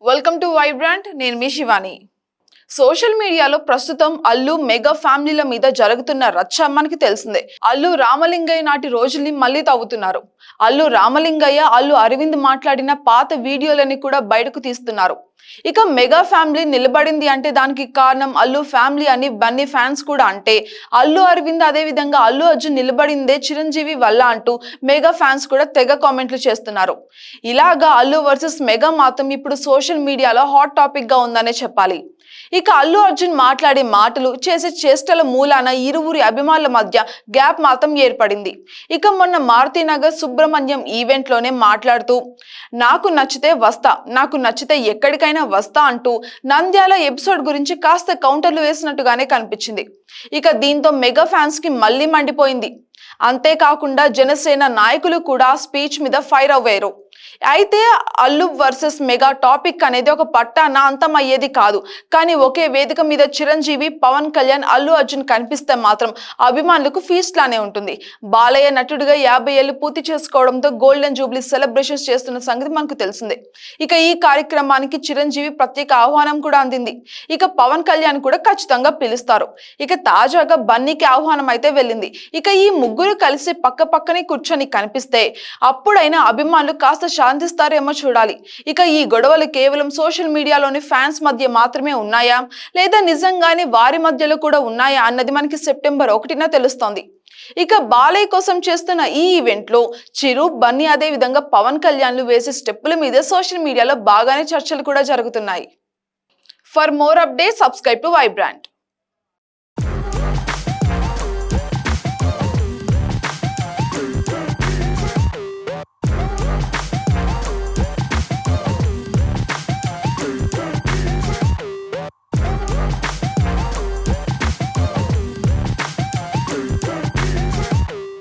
Welcome to Vibrant. నేను మీ Shivani. Social మీడియాలో ప్రస్తుతం అల్లు మెగా ఫ్యామిలీల మీద జరుగుతున్న రచ్చ మనకి తెలిసిందే. అల్లు రామలింగయ్య నాటి రోజుల్ని మళ్ళీ తవ్వుతున్నారు. అల్లు రామలింగయ్య, అల్లు అరవింద్ మాట్లాడిన పాత వీడియోలని కూడా బయటకు తీస్తున్నారు. ఇక మెగా ఫ్యామిలీ నిలబడింది అంటే దానికి కారణం అల్లు ఫ్యామిలీ అని బన్నీ ఫ్యాన్స్ కూడా అంటే, అల్లు అరవింద్ అదే విధంగా అల్లు అర్జున్ నిలబడిందే చిరంజీవి వల్ల అంటూ మెగా ఫ్యాన్స్ కూడా తెగ కామెంట్లు చేస్తున్నారు. ఇలాగా అల్లు వర్సెస్ మెగా మాత్రం ఇప్పుడు సోషల్ మీడియాలో హాట్ టాపిక్ గా ఉందనే చెప్పాలి. ఇక అల్లు అర్జున్ మాట్లాడే మాటలు, చేసే చేష్టల మూలాన ఇరువురి అభిమానుల మధ్య గ్యాప్ మాత్రం ఏర్పడింది. ఇక మొన్న మారుతినగర్ సుబ్రహ్మణ్యం ఈవెంట్ లోనే మాట్లాడుతూ, నాకు నచ్చితే వస్తా, నాకు నచ్చితే ఎక్కడికైనా వస్తా అంటూ నంద్యాల ఎపిసోడ్ గురించి కాస్త కౌంటర్లు వేసినట్టుగానే కనిపించింది. ఇక దీంతో మెగా ఫ్యాన్స్ కి మళ్ళీ మండిపోయింది. అంతేకాకుండా జనసేన నాయకులు కూడా స్పీచ్ మీద ఫైర్ అవ్వారు. అయితే అల్లు వర్సెస్ మెగా టాపిక్ అనేది ఒక పట్టాన అంతమయ్యేది కాదు. కానీ ఒకే వేదిక మీద చిరంజీవి, పవన్ కళ్యాణ్, అల్లు అర్జున్ కనిపిస్తే మాత్రం అభిమానులకు ఫీస్ట్ లానే ఉంటుంది. బాలయ్య నటుడిగా 50 ఏళ్లు పూర్తి చేసుకోవడంతో గోల్డెన్ జూబ్లీ సెలబ్రేషన్స్ చేస్తున్న సంగతి మనకు తెలిసిందే. ఇక ఈ కార్యక్రమానికి చిరంజీవి ప్రత్యేక ఆహ్వానం కూడా అందింది. ఇక పవన్ కళ్యాణ్ కూడా ఖచ్చితంగా పిలుస్తారు. ఇక తాజాగా బన్నీకి ఆహ్వానం అయితే వెళ్ళింది. ఇక ఈ ముగ్గురు కలిసి పక్క పక్కనే కూర్చొని కనిపిస్తే అప్పుడైనా అభిమానులు కాస్త శాంతిస్తారేమో చూడాలి. ఇక ఈ గొడవలు కేవలం సోషల్ మీడియాలోని ఫ్యాన్స్ మధ్య మాత్రమే ఉన్నాయా, లేదా నిజంగానే వారి మధ్యలో కూడా ఉన్నాయా అన్నది మనకి సెప్టెంబర్ 1న తెలుస్తోంది. ఇక బాలయ్య కోసం చేస్తున్న ఈ ఈవెంట్ లో చిరు, బన్నీ అదే విధంగా పవన్ కళ్యాణ్లు వేసే స్టెప్పుల మీద సోషల్ మీడియాలో బాగానే చర్చలు కూడా జరుగుతున్నాయి. For more updates, subscribe to Vibrant.